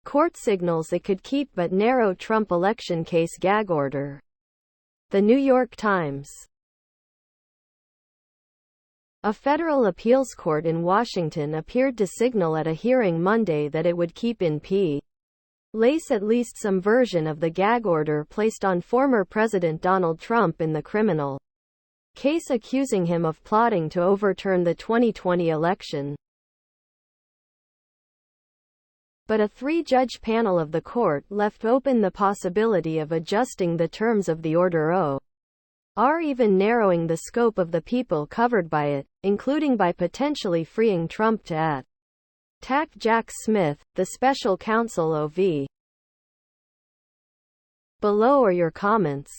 Court signals it could keep but narrow Trump election case gag order. The New York Times. A federal appeals court in Washington appeared to signal at a hearing Monday that it would keep in place at least some version of the gag order placed on former President Donald Trump in the criminal case accusing him of plotting to overturn the 2020 election. But a three-judge panel of the court left open the possibility of adjusting the terms of the order or even narrowing the scope of the people covered by it, including by potentially freeing Trump to attack Jack Smith, the special counsel OV. Below are your comments.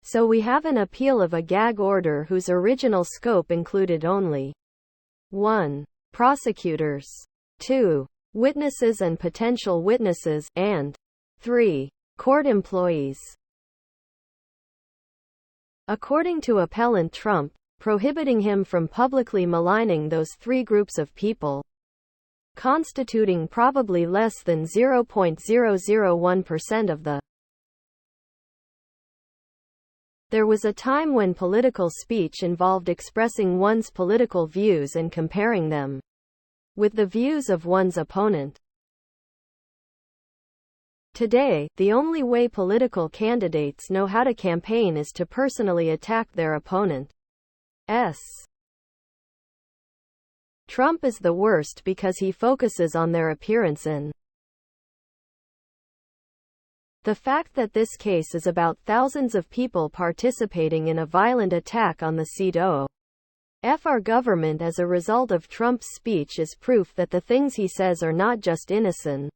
So we have an appeal of a gag order whose original scope included only 1. Prosecutors, 2. Witnesses and potential witnesses, and 3. Court employees. According to appellant Trump, prohibiting him from publicly maligning those three groups of people, constituting probably less than 0.001% of the. There was a time when political speech involved expressing one's political views and comparing them with the views of one's opponent. Today, the only way political candidates know how to campaign is to personally attack their opponent's. Trump is the worst because he focuses on their appearance and the fact that this case is about thousands of people participating in a violent attack on the seat of our government as a result of Trump's speech is proof that the things he says are not just innocent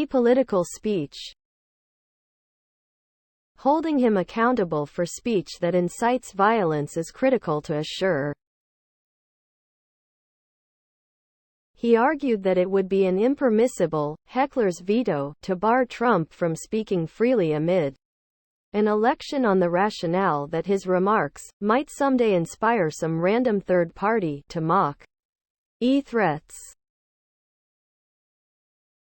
political speech. Holding him accountable for speech that incites violence is critical to assure. He argued that it would be an impermissible, heckler's veto, to bar Trump from speaking freely amid an election on the rationale that his remarks might someday inspire some random third party to mock threats.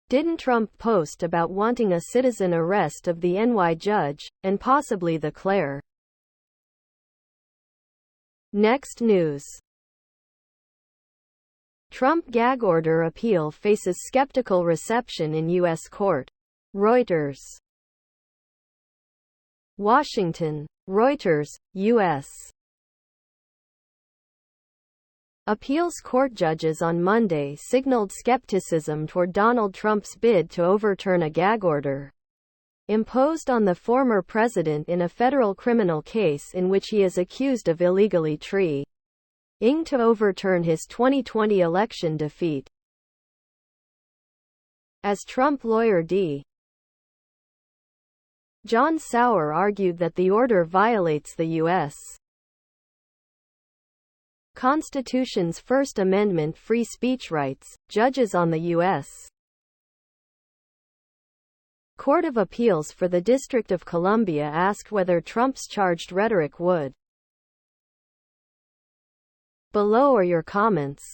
Didn't Trump post about wanting a citizen arrest of the NY judge, and possibly the Claire? Next news. Trump gag order appeal faces skeptical reception in U.S. court. Reuters. Washington. Reuters, U.S. Appeals court judges on Monday signaled skepticism toward Donald Trump's bid to overturn a gag order imposed on the former president in a federal criminal case in which he is accused of illegally trying to overturn his 2020 election defeat. As Trump lawyer D. John Sauer argued that the order violates the U.S. Constitution's First Amendment free speech rights, judges on the U.S. Court of Appeals for the District of Columbia asked whether Trump's charged rhetoric would. Below are your comments.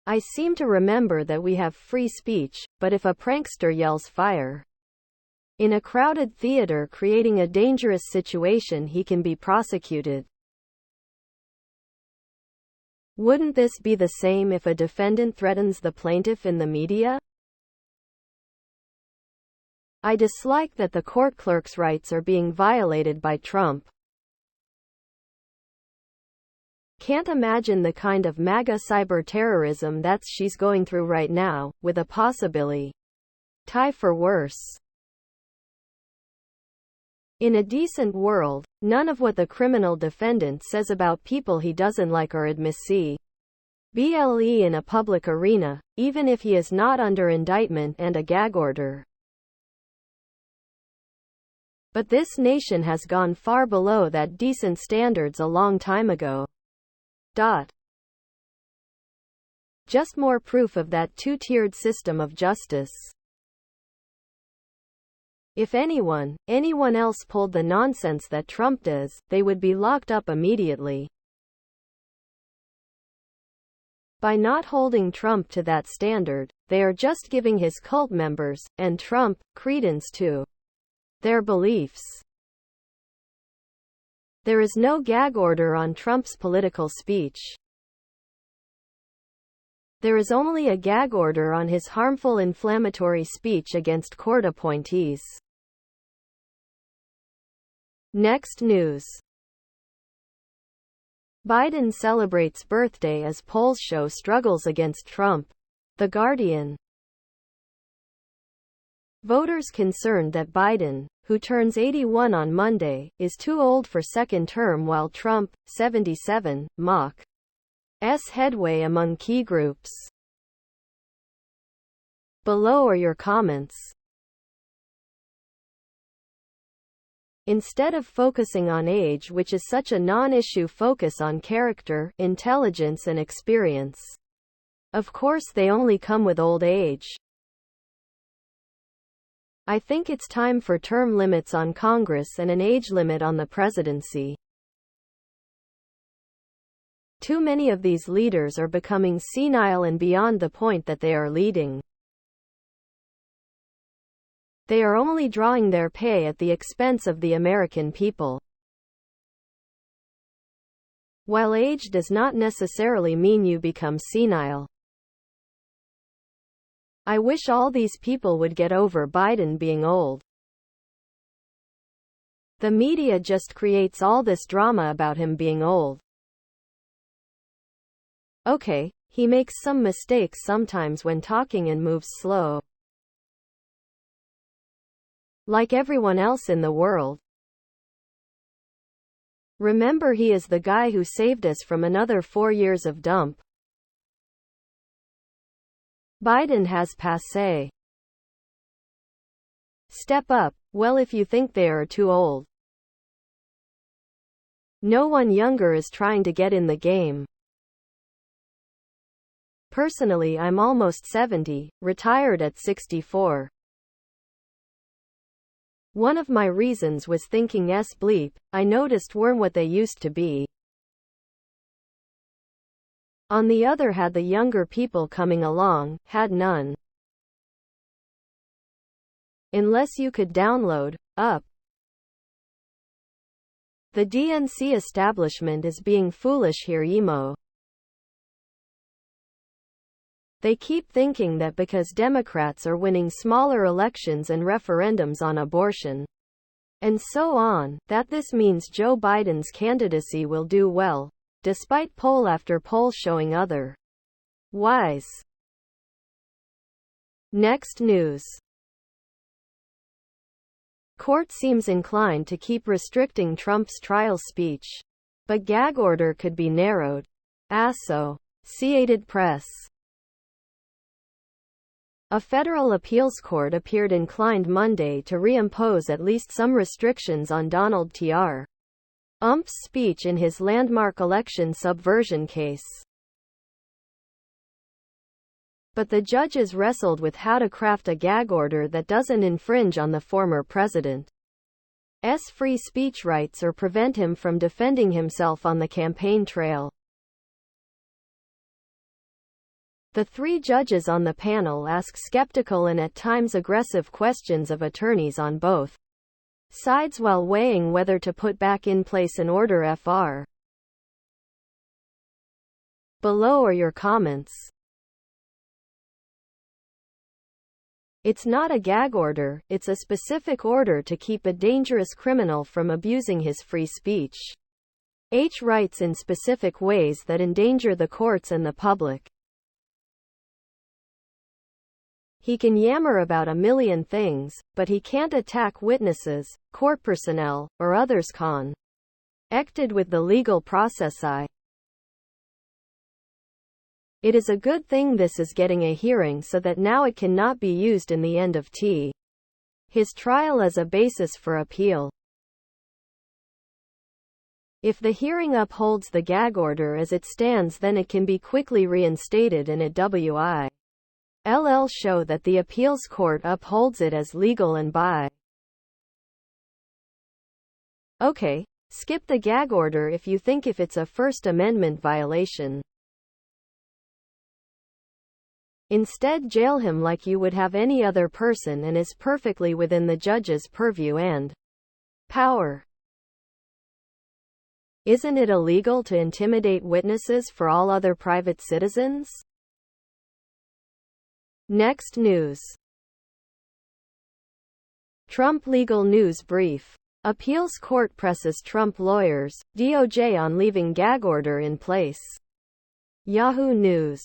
I seem to remember that we have free speech, but if a prankster yells fire in a crowded theater creating a dangerous situation, he can be prosecuted. Wouldn't this be the same if a defendant threatens the plaintiff in the media? I dislike that the court clerk's rights are being violated by Trump. Can't imagine the kind of MAGA cyber terrorism that's she's going through right now, with a possibility tie for worse. In a decent world, none of what the criminal defendant says about people he doesn't like are admissible in a public arena, even if he is not under indictment and a gag order. But this nation has gone far below that decent standards a long time ago. Just more proof of that two-tiered system of justice. If anyone else pulled the nonsense that Trump does, they would be locked up immediately. By not holding Trump to that standard, they are just giving his cult members, and Trump, credence to their beliefs. There is no gag order on Trump's political speech. There is only a gag order on his harmful inflammatory speech against court appointees. Next news. Biden celebrates birthday as polls show struggles against Trump. The Guardian. Voters concerned that Biden, who turns 81 on Monday, is too old for second term while Trump, 77, mocks headway among key groups. Below are your comments. Instead of focusing on age, which is such a non-issue, focus on character, intelligence and experience. Of course they only come with old age. I think it's time for term limits on Congress and an age limit on the presidency. Too many of these leaders are becoming senile and beyond the point that they are leading. They are only drawing their pay at the expense of the American people. While age does not necessarily mean you become senile. I wish all these people would get over Biden being old. The media just creates all this drama about him being old. Okay, he makes some mistakes sometimes when talking and moves slow. Like everyone else in the world. Remember, he is the guy who saved us from another 4 years of dump. Biden has passé. Step up. Well, if you think they are too old. No one younger is trying to get in the game. Personally, I'm almost 70, retired at 64. One of my reasons was thinking bleep, I noticed weren't what they used to be. On the other hand, the younger people coming along had none. Unless you could download up. The DNC establishment is being foolish here, emo. They keep thinking that because Democrats are winning smaller elections and referendums on abortion, and so on, that this means Joe Biden's candidacy will do well, despite poll after poll showing otherwise. Next news. Court seems inclined to keep restricting Trump's trial speech, but gag order could be narrowed. Associated Press. A federal appeals court appeared inclined Monday to reimpose at least some restrictions on Donald Trump's speech in his landmark election subversion case. But the judges wrestled with how to craft a gag order that doesn't infringe on the former president's free speech rights or prevent him from defending himself on the campaign trail. The 3 judges on the panel ask skeptical and at times aggressive questions of attorneys on both sides while weighing whether to put back in place an order Fr. Below are your comments. It's not a gag order, it's a specific order to keep a dangerous criminal from abusing his free speech rights in specific ways that endanger the courts and the public. He can yammer about a million things, but he can't attack witnesses, court personnel, or others connected with the legal process. It is a good thing this is getting a hearing so that now it cannot be used in the end of his trial as a basis for appeal. If the hearing upholds the gag order as it stands, then it can be quickly reinstated and it will show that the appeals court upholds it as legal and by. Okay, skip the gag order if you think it's a First Amendment violation. Instead, jail him like you would have any other person and is perfectly within the judge's purview and power. Isn't it illegal to intimidate witnesses for all other private citizens? Next news. Trump legal news brief. Appeals court presses Trump lawyers, DOJ on leaving gag order in place. Yahoo News.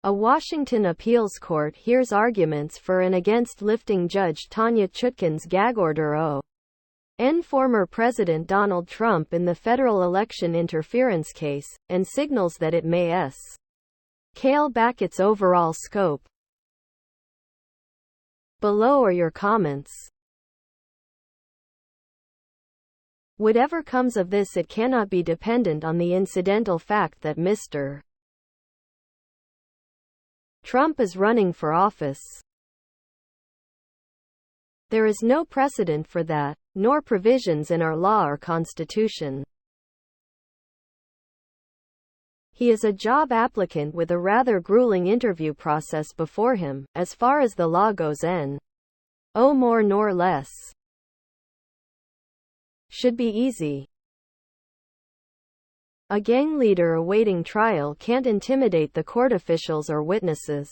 A Washington appeals court hears arguments for and against lifting Judge Tanya Chutkan's gag order on former President Donald Trump in the federal election interference case, and signals that it may scale back its overall scope. Below are your comments. Whatever comes of this, it cannot be dependent on the incidental fact that Mr. Trump is running for office. There is no precedent for that, nor provisions in our law or constitution. He is a job applicant with a rather grueling interview process before him, as far as the law goes, no more nor less. Should be easy. A gang leader awaiting trial can't intimidate the court officials or witnesses.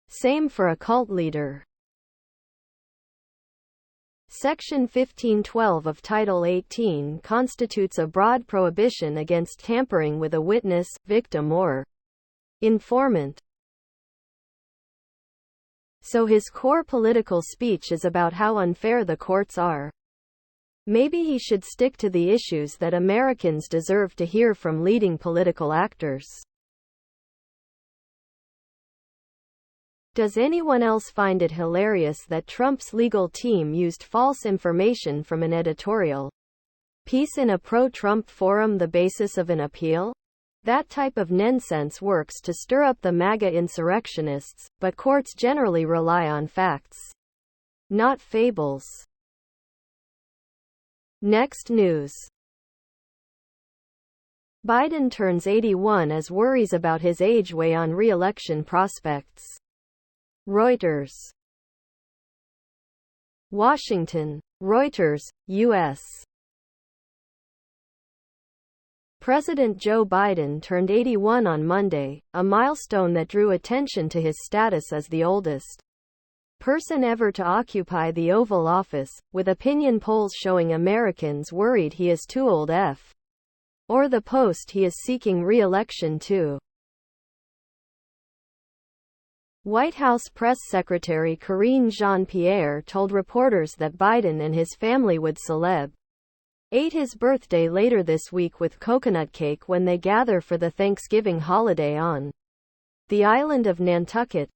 Same for a cult leader. Section 1512 of Title 18 constitutes a broad prohibition against tampering with a witness, victim or informant. So his core political speech is about how unfair the courts are. Maybe he should stick to the issues that Americans deserve to hear from leading political actors. Does anyone else find it hilarious that Trump's legal team used false information from an editorial piece in a pro-Trump forum the basis of an appeal? That type of nonsense works to stir up the MAGA insurrectionists, but courts generally rely on facts, not fables. Next news. Biden turns 81 as worries about his age weigh on re-election prospects. Reuters. Washington. Reuters, U.S. President Joe Biden turned 81 on Monday, a milestone that drew attention to his status as the oldest person ever to occupy the Oval Office, with opinion polls showing Americans worried he is too old or the post he is seeking re-election to. White House Press Secretary Karine Jean-Pierre told reporters that Biden and his family would celebrate his birthday later this week with coconut cake when they gather for the Thanksgiving holiday on the island of Nantucket.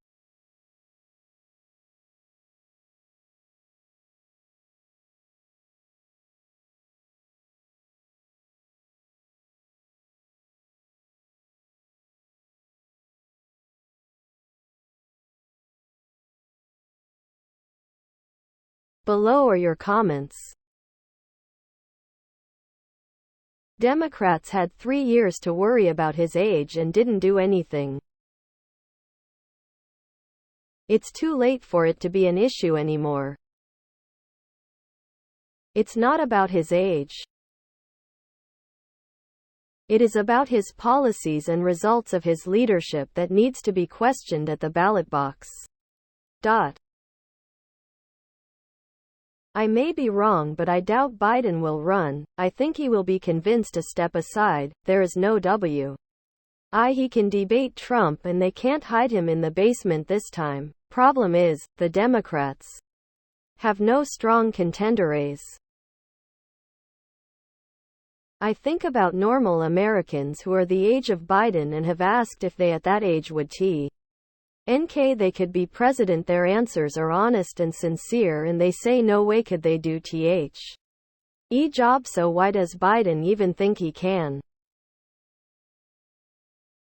Below are your comments. Democrats had 3 years to worry about his age and didn't do anything. It's too late for it to be an issue anymore. It's not about his age. It is about his policies and results of his leadership that needs to be questioned at the ballot box. I may be wrong, but I doubt Biden will run. I think he will be convinced to step aside. There is no way he can debate Trump and they can't hide him in the basement this time. Problem is, the Democrats have no strong contenders. I think about normal Americans who are the age of Biden and have asked if they at that age would they could be president. Their answers are honest and sincere and they say no way could they do job, so why does Biden even think he can?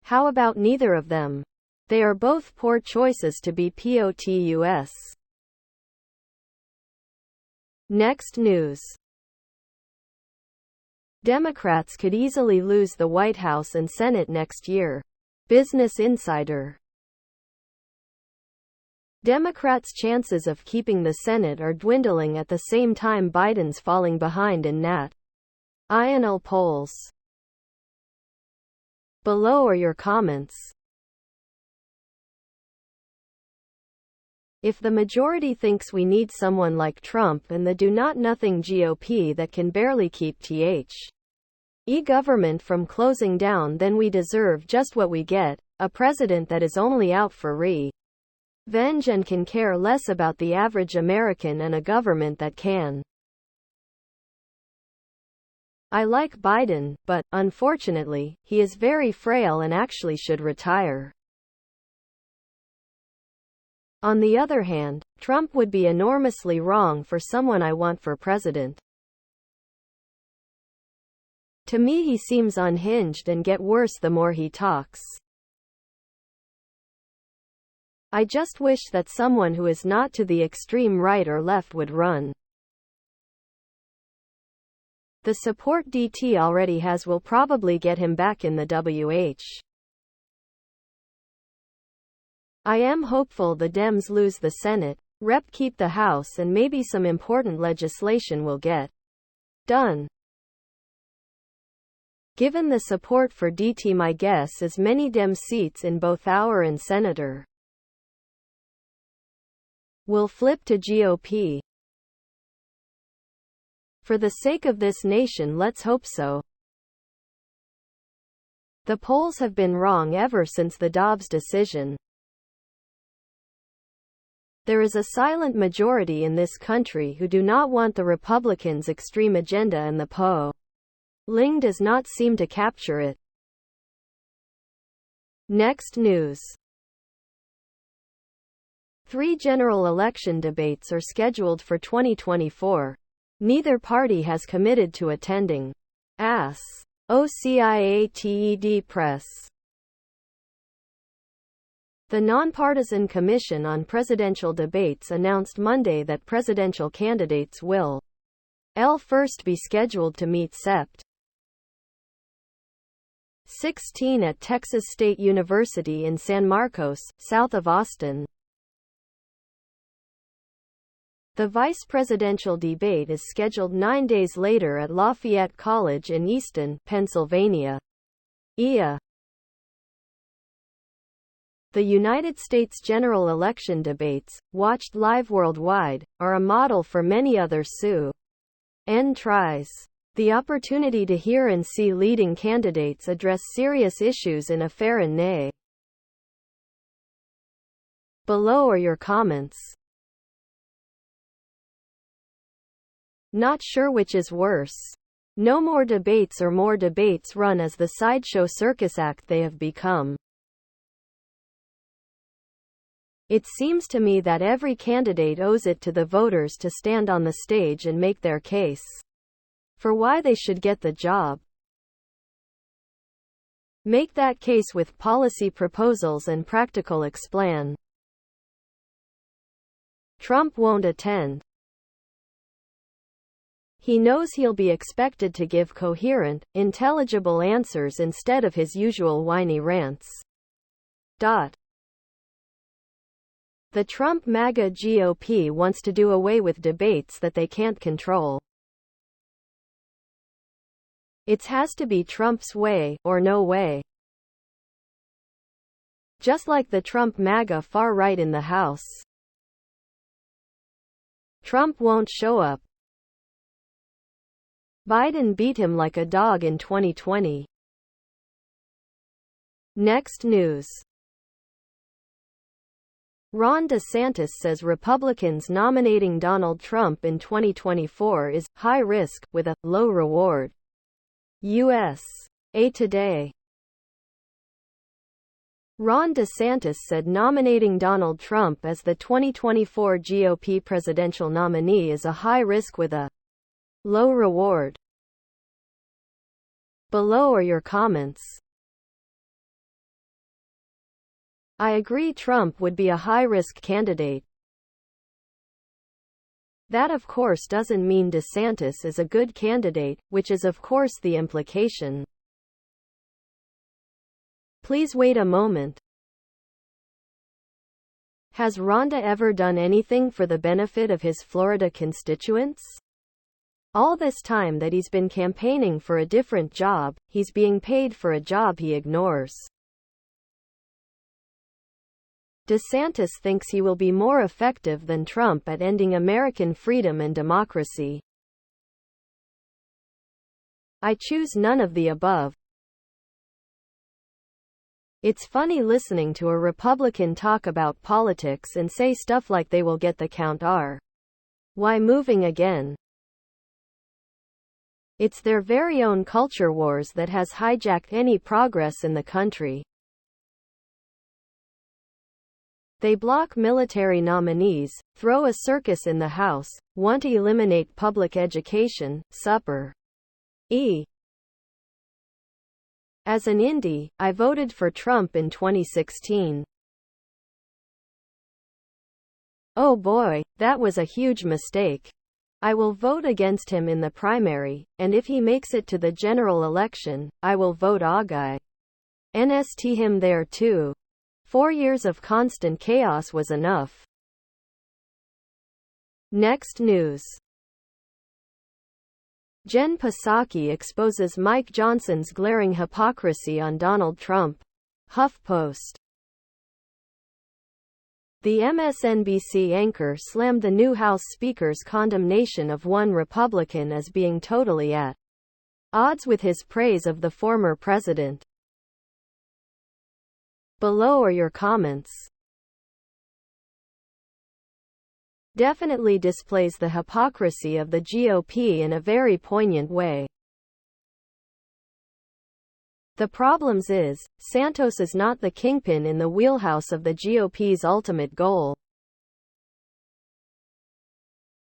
How about neither of them? They are both poor choices to be POTUS. Next news. Democrats could easily lose the White House and Senate next year. Business Insider. Democrats' chances of keeping the Senate are dwindling at the same time Biden's falling behind in national polls. Below are your comments. If the majority thinks we need someone like Trump and the do-not-nothing GOP that can barely keep government from closing down, then we deserve just what we get, a president that is only out for revenge and can care less about the average American, and a government that can. I like Biden, but, unfortunately, he is very frail and actually should retire. On the other hand, Trump would be enormously wrong for someone I want for president. To me he seems unhinged and get worse the more he talks. I just wish that someone who is not to the extreme right or left would run. The support DT already has will probably get him back in the WH. I am hopeful the Dems lose the Senate, Rep keep the House, and maybe some important legislation will get done. Given the support for DT, my guess is many Dem seats in both our and Senator will flip to GOP. For the sake of this nation, let's hope so. The polls have been wrong ever since the Dobbs decision. There is a silent majority in this country who do not want the Republicans' extreme agenda, and the polling does not seem to capture it. Next news. 3 general election debates are scheduled for 2024. Neither party has committed to attending. AS. OCIATED Press. The Nonpartisan Commission on Presidential Debates announced Monday that presidential candidates will first be scheduled to meet Sept. 16 at Texas State University in San Marcos, south of Austin. The vice presidential debate is scheduled 9 days later at Lafayette College in Easton, Pennsylvania. The United States general election debates, watched live worldwide, are a model for many other tries. The opportunity to hear and see leading candidates address serious issues in a fair and nay. Below are your comments. Not sure which is worse. No more debates or more debates run as the sideshow circus act they have become. It seems to me that every candidate owes it to the voters to stand on the stage and make their case for why they should get the job. Make that case with policy proposals and practical explan. Trump won't attend. He knows he'll be expected to give coherent, intelligible answers instead of his usual whiny rants. The Trump MAGA GOP wants to do away with debates that they can't control. It has to be Trump's way, or no way. Just like the Trump MAGA far right in the House. Trump won't show up. Biden beat him like a dog in 2020. Next news. Ron DeSantis says Republicans nominating Donald Trump in 2024 is high risk, with a low reward. USA Today. Ron DeSantis said nominating Donald Trump as the 2024 GOP presidential nominee is a high risk with a low reward. Below are your comments. I agree Trump would be a high-risk candidate. That of course doesn't mean DeSantis is a good candidate, which is of course the implication. Please wait a moment. Has Rhonda ever done anything for the benefit of his Florida constituents? All this time that he's been campaigning for a different job, he's being paid for a job he ignores. DeSantis thinks he will be more effective than Trump at ending American freedom and democracy. I choose none of the above. It's funny listening to a Republican talk about politics and say stuff like they will get the count R. Why moving again? It's their very own culture wars that has hijacked any progress in the country. They block military nominees, throw a circus in the House, want to eliminate public education, supper. As an indie, I voted for Trump in 2016. Oh boy, that was a huge mistake. I will vote against him in the primary, and if he makes it to the general election, I will vote against him there too. 4 years of constant chaos was enough. Next news. Jen Psaki exposes Mike Johnson's glaring hypocrisy on Donald Trump. HuffPost. The MSNBC anchor slammed the new House Speaker's condemnation of one Republican as being totally at odds with his praise of the former president. Below are your comments. Definitely displays the hypocrisy of the GOP in a very poignant way. The problems is, Santos is not the kingpin in the wheelhouse of the GOP's ultimate goal.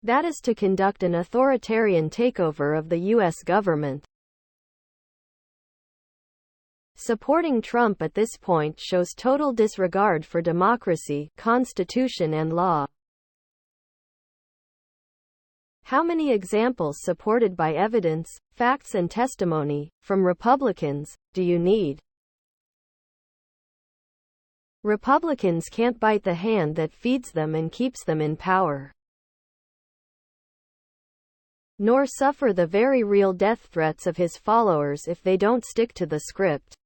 That is to conduct an authoritarian takeover of the U.S. government. Supporting Trump at this point shows total disregard for democracy, constitution and law. How many examples supported by evidence, facts and testimony, from Republicans, do you need? Republicans can't bite the hand that feeds them and keeps them in power. Nor suffer the very real death threats of his followers if they don't stick to the script.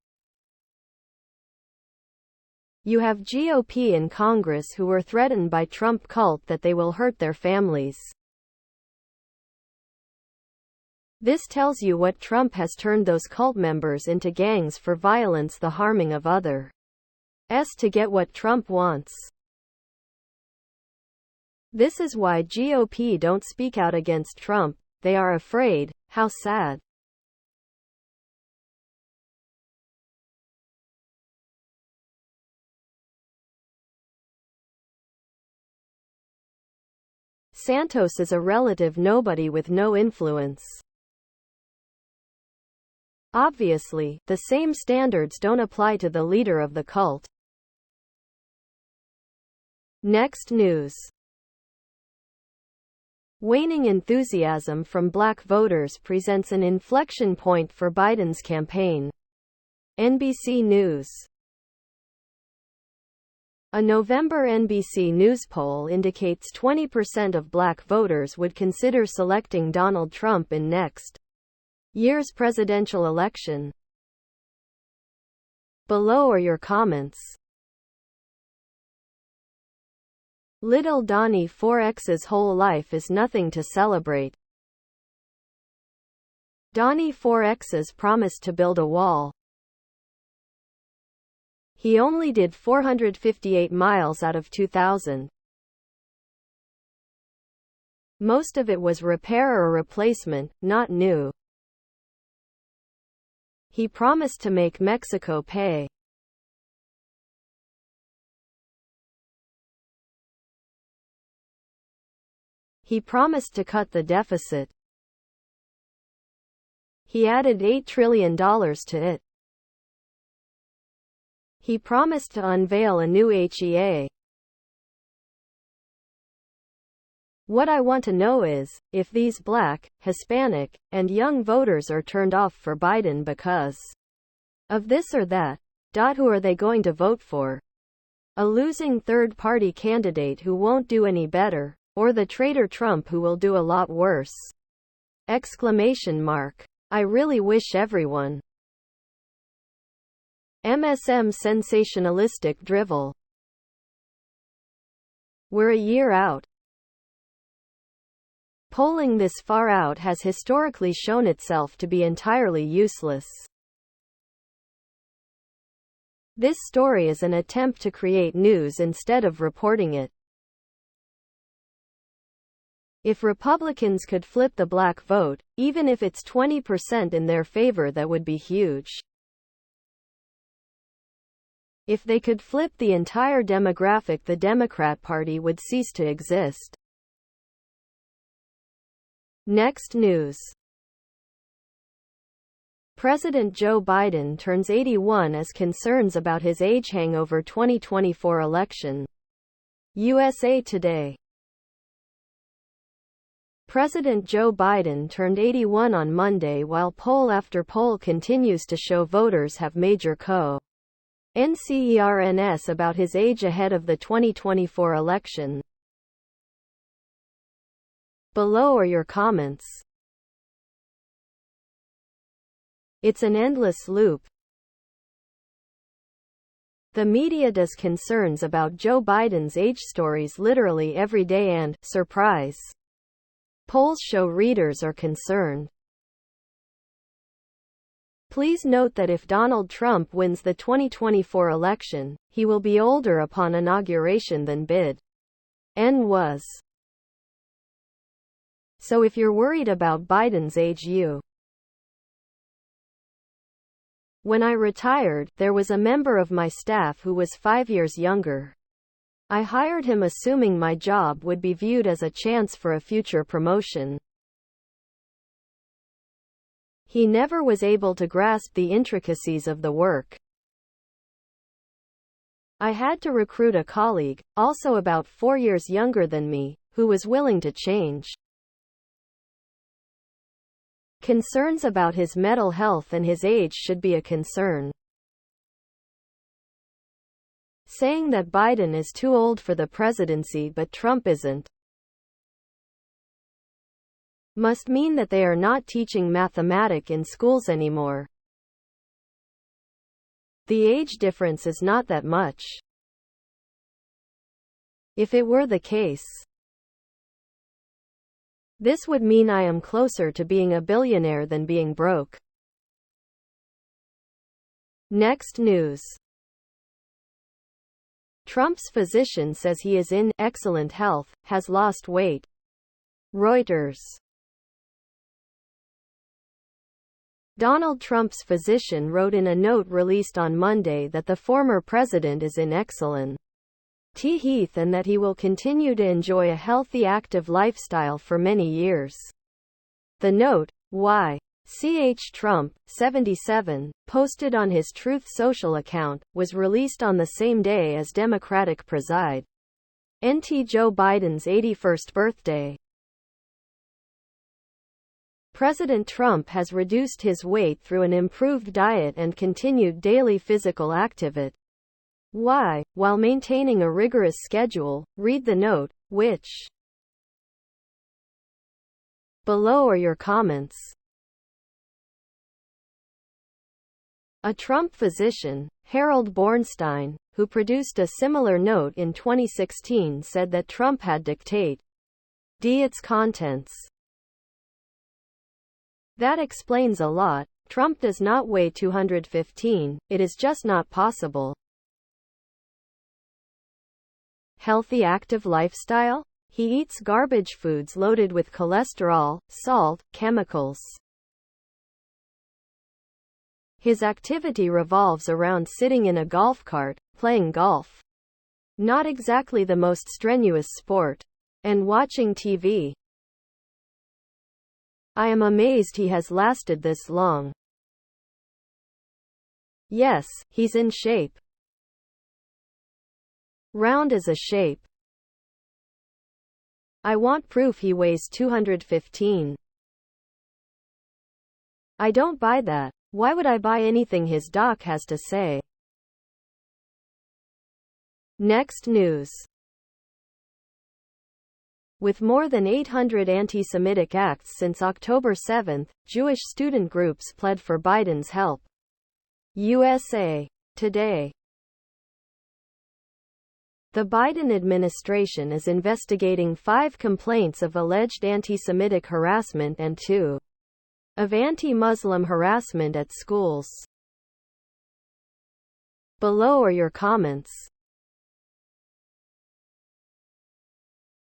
You have GOP in Congress who were threatened by Trump cult that they will hurt their families. This tells you what Trump has turned those cult members into gangs for violence, the harming of others to get what Trump wants. This is why GOP don't speak out against Trump. They are afraid. How sad. Santos is a relative nobody with no influence. Obviously, the same standards don't apply to the leader of the cult. Next news. Waning enthusiasm from black voters presents an inflection point for Biden's campaign. NBC News. A November NBC News poll indicates 20% of black voters would consider selecting Donald Trump in next year's presidential election. Below are your comments. Little Donnie 4X's whole life is nothing to celebrate. Donnie 4X's promised to build a wall. He only did 458 miles out of 2,000. Most of it was repair or replacement, not new. He promised to make Mexico pay. He promised to cut the deficit. He added $8 trillion to it. He promised to unveil a new HEA. What I want to know is, if these Black, Hispanic, and young voters are turned off for Biden because of this or that. Who are they going to vote for? A losing third-party candidate who won't do any better, or the traitor Trump who will do a lot worse? Exclamation mark. I really wish everyone. MSM sensationalistic drivel. We're a year out. Polling this far out has historically shown itself to be entirely useless. This story is an attempt to create news instead of reporting it. If Republicans could flip the Black vote, even if it's 20% in their favor, that would be huge. If they could flip the entire demographic, the Democrat Party would cease to exist. Next news. President Joe Biden turns 81 as concerns about his age hang over 2024 election. USA Today. President Joe Biden turned 81 on Monday, while poll after poll continues to show voters have major concerns about his age ahead of the 2024 election. Below are your comments. It's an endless loop. The media does concerns about Joe Biden's age stories literally every day, and, surprise, polls show readers are concerned. Please note that if Donald Trump wins the 2024 election, he will be older upon inauguration than Biden was. So if you're worried about Biden's age, When I retired, there was a member of my staff who was 5 years younger. I hired him assuming my job would be viewed as a chance for a future promotion. He never was able to grasp the intricacies of the work. I had to recruit a colleague, also about 4 years younger than me, who was willing to change. Concerns about his mental health and his age should be a concern. Saying that Biden is too old for the presidency but Trump isn't, must mean that they are not teaching mathematics in schools anymore. The age difference is not that much. If it were the case, this would mean I am closer to being a billionaire than being broke. Next news. Trump's physician says he is in excellent health, has lost weight. Reuters. Donald Trump's physician wrote in a note released on Monday that the former president is in excellent health and that he will continue to enjoy a healthy, active lifestyle for many years. The note, Y.Ch. Trump, 77, posted on his Truth Social account, was released on the same day as Democratic Preside. Nt. Joe Biden's 81st birthday. President Trump has reduced his weight through an improved diet and continued daily physical activity. While maintaining a rigorous schedule, read the note, which. Below are your comments. A Trump physician, Harold Bornstein, who produced a similar note in 2016, said that Trump had dictated its contents. That explains a lot. Trump does not weigh 215, it is just not possible. Healthy, active lifestyle? He eats garbage foods loaded with cholesterol, salt, chemicals. His activity revolves around sitting in a golf cart, playing golf. Not exactly the most strenuous sport. And watching TV. I am amazed he has lasted this long. Yes, he's in shape. Round as a shape. I want proof he weighs 215. I don't buy that. Why would I buy anything his doc has to say? Next news. With more than 800 anti-Semitic acts since October 7, Jewish student groups pled for Biden's help. USA Today. The Biden administration is investigating 5 complaints of alleged anti-Semitic harassment and 2 of anti-Muslim harassment at schools. Below are your comments.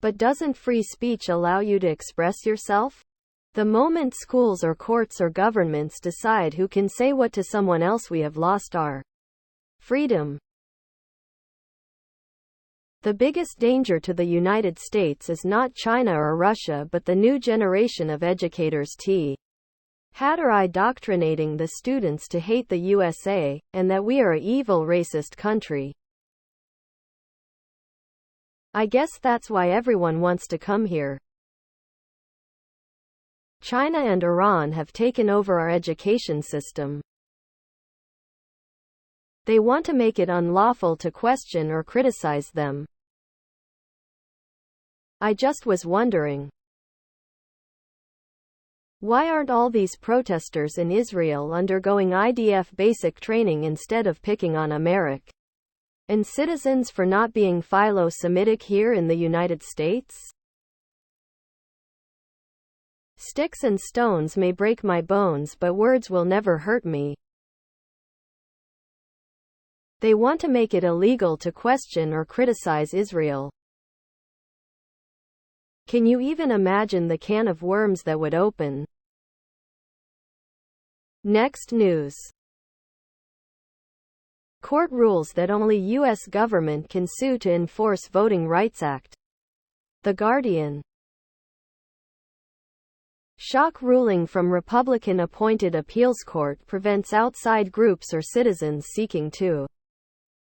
But doesn't free speech allow you to express yourself? The moment schools or courts or governments decide who can say what to someone else, we have lost our freedom. The biggest danger to the United States is not China or Russia but the new generation of educators had or indoctrinating the students to hate the USA, and that we are a evil racist country. I guess that's why everyone wants to come here. China and Iran have taken over our education system. They want to make it unlawful to question or criticize them. I just was wondering, why aren't all these protesters in Israel undergoing IDF basic training instead of picking on American citizens for not being philo-Semitic here in the United States? Sticks and stones may break my bones, but words will never hurt me. They want to make it illegal to question or criticize Israel. Can you even imagine the can of worms that would open? Next news. Court rules that only U.S. government can sue to enforce Voting Rights Act. The Guardian. Shock ruling from Republican-appointed appeals court prevents outside groups or citizens seeking to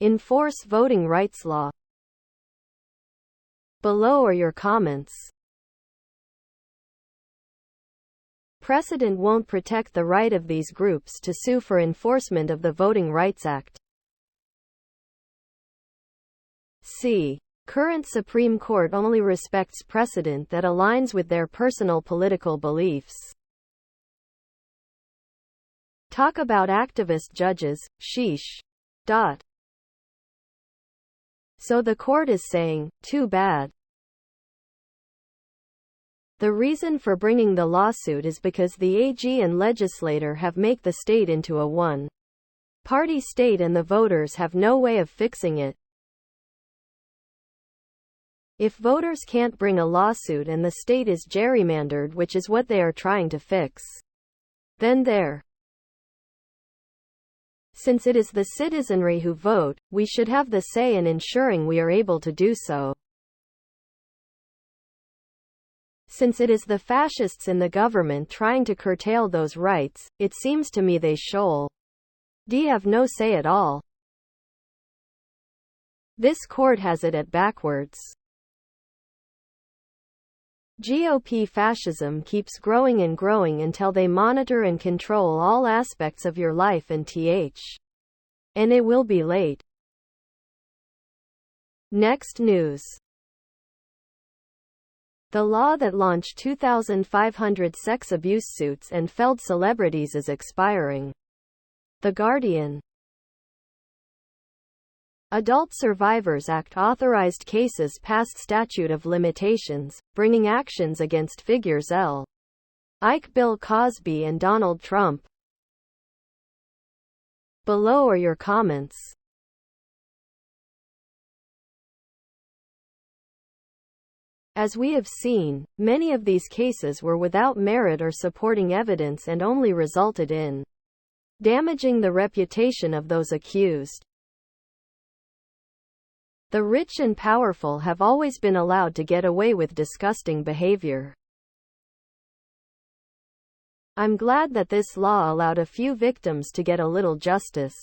enforce voting rights law. Below are your comments. Precedent won't protect the right of these groups to sue for enforcement of the Voting Rights Act. C. Current Supreme Court only respects precedent that aligns with their personal political beliefs. Talk about activist judges, sheesh. So the court is saying, too bad. The reason for bringing the lawsuit is because the AG and legislator have made the state into a one-party state and the voters have no way of fixing it. If voters can't bring a lawsuit and the state is gerrymandered, which is what they are trying to fix, then since it is the citizenry who vote, we should have the say in ensuring we are able to do so. Since it is the fascists in the government trying to curtail those rights, it seems to me they should have no say at all. This court has it at backwards. GOP fascism keeps growing and growing until they monitor and control all aspects of your life and it will be late. Next news. The law that launched 2,500 sex abuse suits and felled celebrities is expiring. The Guardian. Adult Survivors Act authorized cases past statute of limitations, bringing actions against figures like Bill Cosby and Donald Trump. Below are your comments. As we have seen, many of these cases were without merit or supporting evidence and only resulted in damaging the reputation of those accused. The rich and powerful have always been allowed to get away with disgusting behavior. I'm glad that this law allowed a few victims to get a little justice.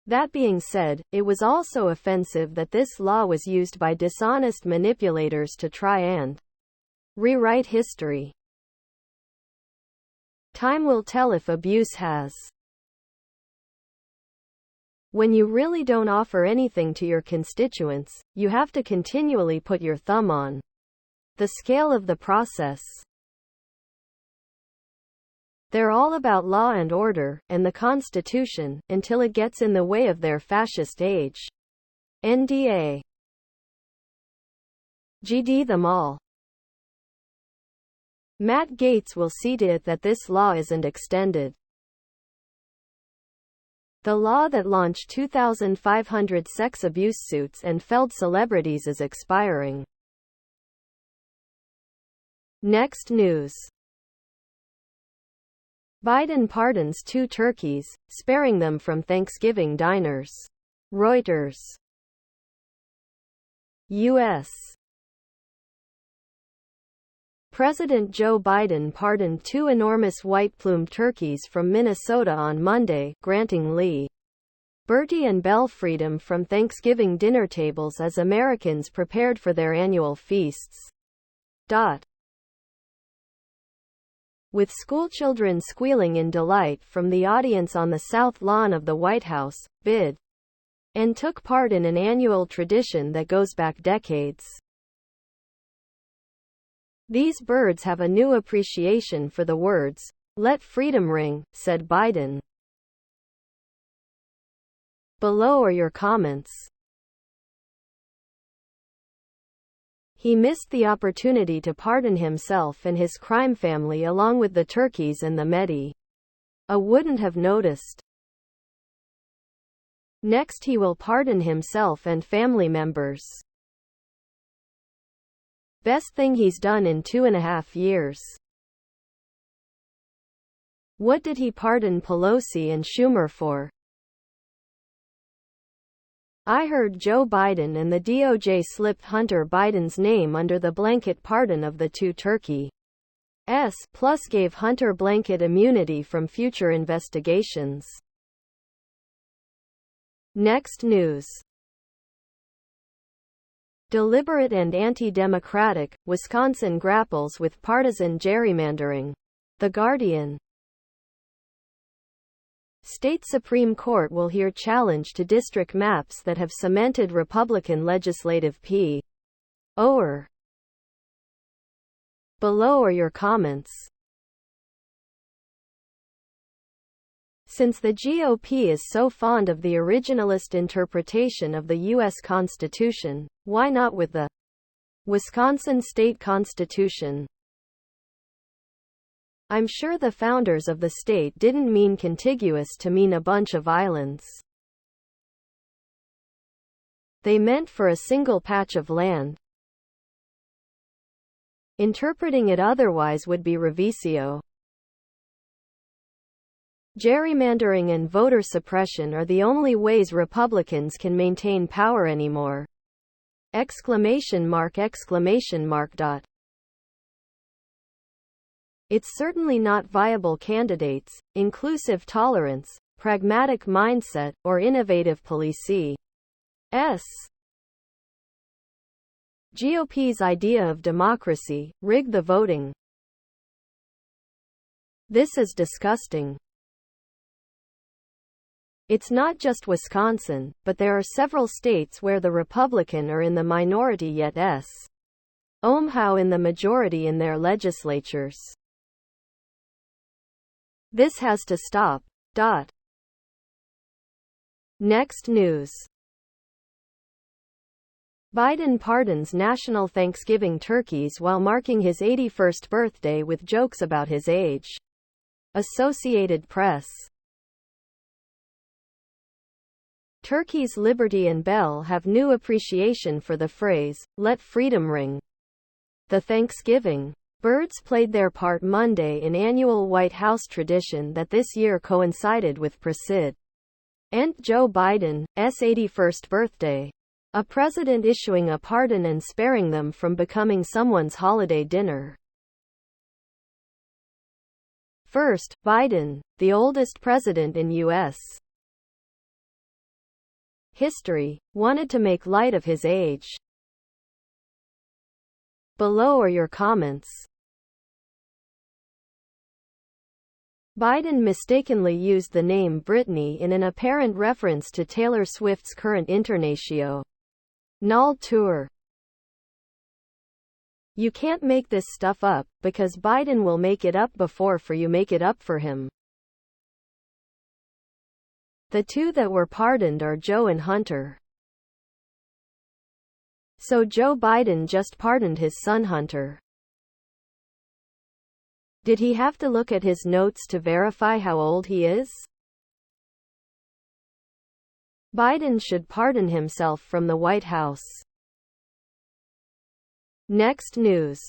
That being said, it was also offensive that this law was used by dishonest manipulators to try and rewrite history. Time will tell if abuse has. When you really don't offer anything to your constituents, you have to continually put your thumb on the scale of the process. They're all about law and order, and the Constitution, until it gets in the way of their fascist age. NDA. GD them all. Matt Gaetz will see to it that this law isn't extended. The law that launched 2,500 sex abuse suits and felled celebrities is expiring. Next news. Biden pardons 2 turkeys, sparing them from Thanksgiving diners. Reuters. U.S. President Joe Biden pardoned 2 enormous white-plumed turkeys from Minnesota on Monday, granting Lee, Bertie and Belle freedom from Thanksgiving dinner tables as Americans prepared for their annual feasts. With schoolchildren squealing in delight from the audience on the south lawn of the White House, Biden and took part in an annual tradition that goes back decades. These birds have a new appreciation for the words, "Let freedom ring," said Biden. Below are your comments. He missed the opportunity to pardon himself and his crime family along with the turkeys and the media. Wouldn't have noticed. Next he will pardon himself and family members. Best thing he's done in 2.5 years. What did he pardon Pelosi and Schumer for? I heard Joe Biden and the DOJ slipped Hunter Biden's name under the blanket pardon of the 2 turkeys, plus gave Hunter blanket immunity from future investigations. Next news. Deliberate and anti-democratic, Wisconsin grapples with partisan gerrymandering. The Guardian. State Supreme Court will hear challenge to district maps that have cemented Republican legislative power. Below are your comments. Since the GOP is so fond of the originalist interpretation of the U.S. Constitution, why not with the Wisconsin state constitution? I'm sure the founders of the state didn't mean contiguous to mean a bunch of islands. They meant for a single patch of land. Interpreting it otherwise would be revisio. Gerrymandering and voter suppression are the only ways Republicans can maintain power anymore. ! It's certainly not viable candidates, inclusive tolerance, pragmatic mindset, or innovative policy. GOP's idea of democracy, rig the voting. This is disgusting. It's not just Wisconsin, but there are several states where the Republican are in the minority yet somehow in the majority in their legislatures. This has to stop. Next news. Biden pardons national Thanksgiving turkeys while marking his 81st birthday with jokes about his age. Associated Press. Turkeys Liberty and Belle have new appreciation for the phrase, "Let freedom ring." The Thanksgiving birds played their part Monday in annual White House tradition that this year coincided with President Joe Biden's 81st birthday. A president issuing a pardon and sparing them from becoming someone's holiday dinner. First, Biden, the oldest president in U.S. history, wanted to make light of his age. Below are your comments. Biden mistakenly used the name Britney in an apparent reference to Taylor Swift's current Internatio tour. You can't make this stuff up, because Biden will make it up before you make it up for him. The two that were pardoned are Joe and Hunter. So Joe Biden just pardoned his son Hunter. Did he have to look at his notes to verify how old he is? Biden should pardon himself from the White House. Next news.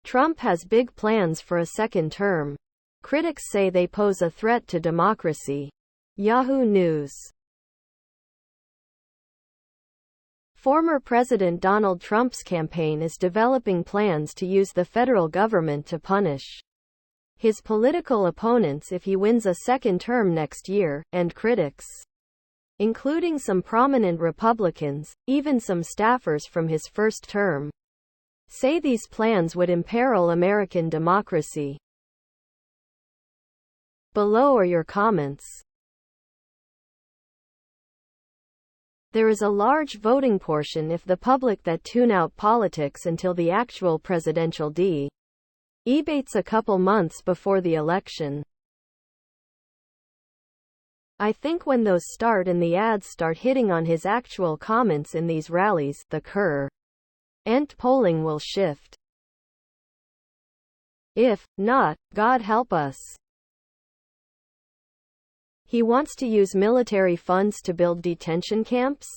Trump has big plans for a second term. Critics say they pose a threat to democracy. Yahoo News. Former President Donald Trump's campaign is developing plans to use the federal government to punish his political opponents if he wins a second term next year, and critics, including some prominent Republicans, even some staffers from his first term, say these plans would imperil American democracy. Below are your comments. There is a large voting portion of the public that tune out politics until the actual presidential debates a couple months before the election. I think when those start and the ads start hitting on his actual comments in these rallies, the current polling will shift. If not, God help us. He wants to use military funds to build detention camps?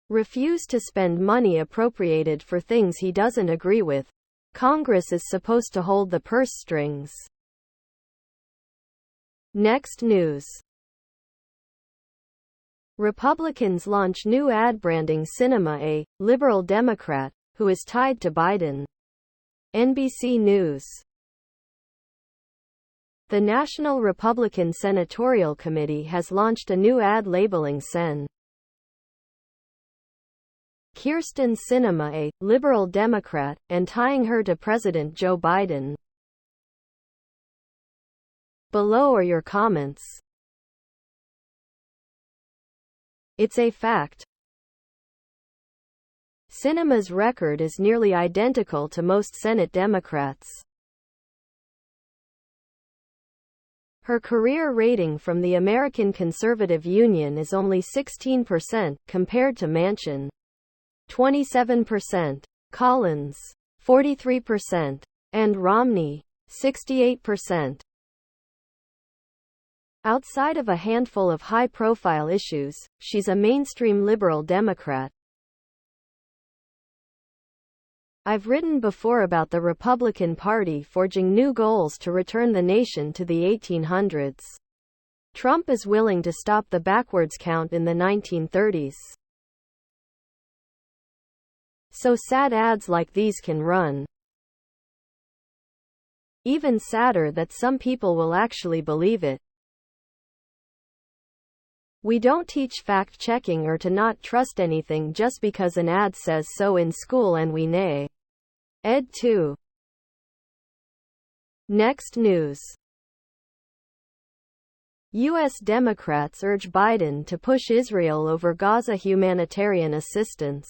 Refuse to spend money appropriated for things he doesn't agree with. Congress is supposed to hold the purse strings. Next news. Republicans launch new ad branding Sinema a liberal Democrat, who is tied to Biden. NBC News. The National Republican Senatorial Committee has launched a new ad labeling Sen. Kyrsten Sinema a liberal Democrat, and tying her to President Joe Biden. Below are your comments. It's a fact. Sinema's record is nearly identical to most Senate Democrats. Her career rating from the American Conservative Union is only 16%, compared to Manchin, 27%, Collins, 43%, and Romney, 68%. Outside of a handful of high-profile issues, she's a mainstream liberal Democrat. I've written before about the Republican Party forging new goals to return the nation to the 1800s. Trump is willing to stop the backwards count in the 1930s. So sad ads like these can run. Even sadder that some people will actually believe it. We don't teach fact-checking or to not trust anything just because an ad says so in school, and we nay. Ed. 2. Next news. U.S. Democrats urge Biden to push Israel over Gaza humanitarian assistance.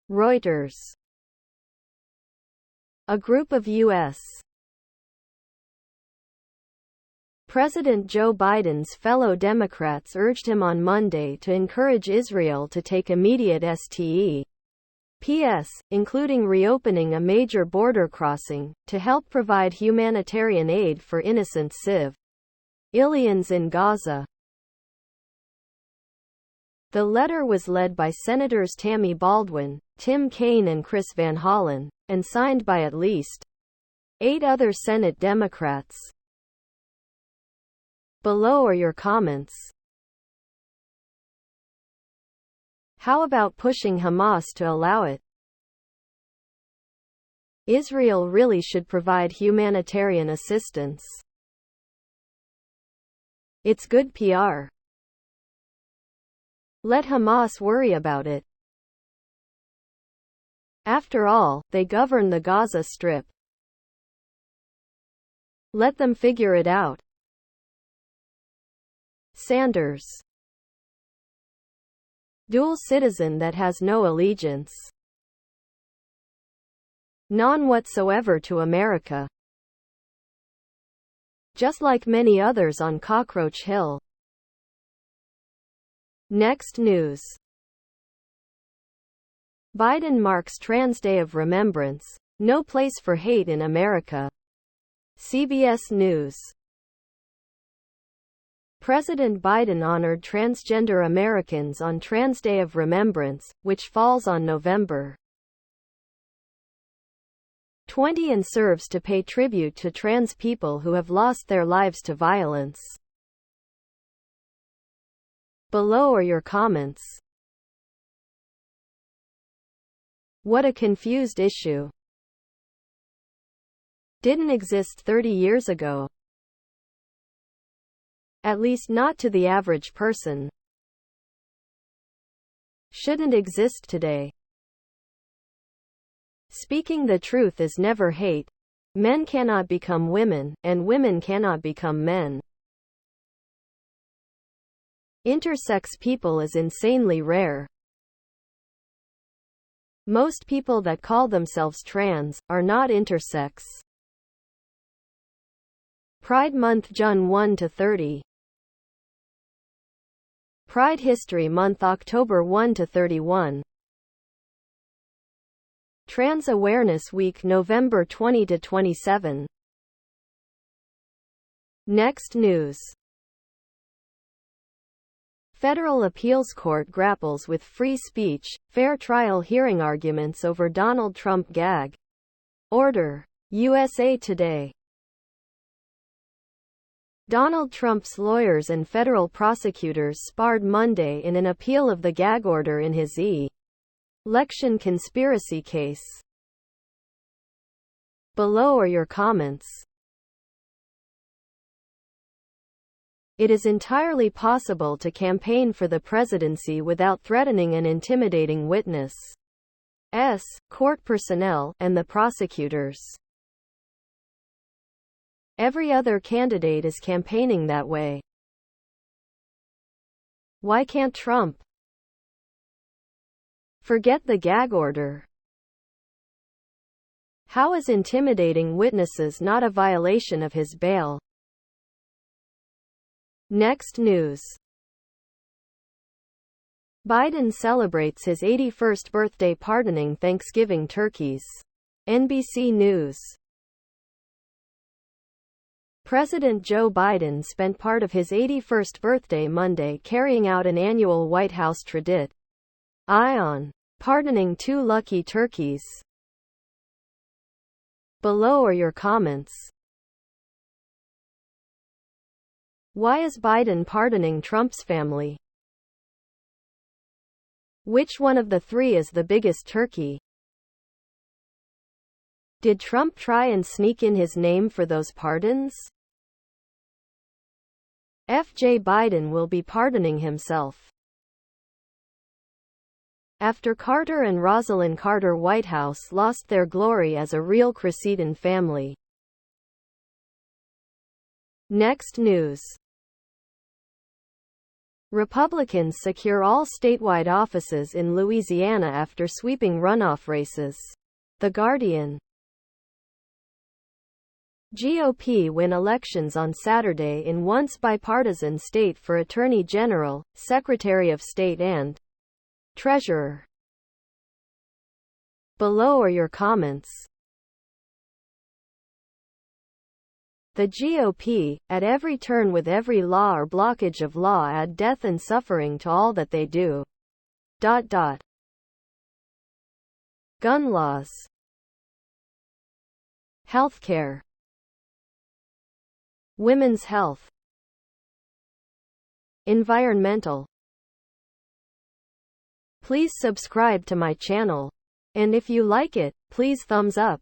Reuters. A group of U.S. President Joe Biden's fellow Democrats urged him on Monday to encourage Israel to take immediate steps, including reopening a major border crossing, to help provide humanitarian aid for innocent civilians in Gaza. The letter was led by Senators Tammy Baldwin, Tim Kaine and Chris Van Hollen, and signed by at least 8 other Senate Democrats. Below are your comments. How about pushing Hamas to allow it? Israel really should provide humanitarian assistance. It's good PR. Let Hamas worry about it. After all, they govern the Gaza Strip. Let them figure it out. Sanders. Dual citizen that has no allegiance. None whatsoever to America. Just like many others on Cockroach Hill. Next news. Biden marks Trans Day of Remembrance. No place for hate in America. CBS News. President Biden honored transgender Americans on Trans Day of Remembrance, which falls on November 20 and serves to pay tribute to trans people who have lost their lives to violence. Below are your comments. What a confused issue. Didn't exist 30 years ago. At least not to the average person. Shouldn't exist today. Speaking the truth is never hate. Men cannot become women, and women cannot become men. Intersex people is insanely rare. Most people that call themselves trans are not intersex. Pride Month June 1 to 30. Pride History Month October 1 to 31. Trans Awareness Week November 20 to 27. Next news. Federal Appeals Court grapples with free speech, fair trial hearing arguments over Donald Trump gag order. USA Today. Donald Trump's lawyers and federal prosecutors sparred Monday in an appeal of the gag order in his election conspiracy case. Below are your comments. It is entirely possible to campaign for the presidency without threatening and intimidating witnesses, court personnel, and the prosecutors. Every other candidate is campaigning that way. Why can't Trump? Forget the gag order. How is intimidating witnesses not a violation of his bail? Next news. Biden celebrates his 81st birthday pardoning Thanksgiving turkeys. NBC News. President Joe Biden spent part of his 81st birthday Monday carrying out an annual White House tradition on pardoning 2 lucky turkeys. Below are your comments. Why is Biden pardoning Trump's family? Which one of the 3 is the biggest turkey? Did Trump try and sneak in his name for those pardons? FJ Biden will be pardoning himself. After Carter and Rosalind Carter, White House lost their glory as a real Cressida family. Next news. Republicans secure all statewide offices in Louisiana after sweeping runoff races. The Guardian. GOP win elections on Saturday in once bipartisan state for Attorney General, Secretary of State and Treasurer. Below are your comments. The GOP, at every turn with every law or blockage of law, add death and suffering to all that they do. Gun laws. Healthcare. Women's health. Environmental. Please subscribe to my channel. And if you like it, please thumbs up.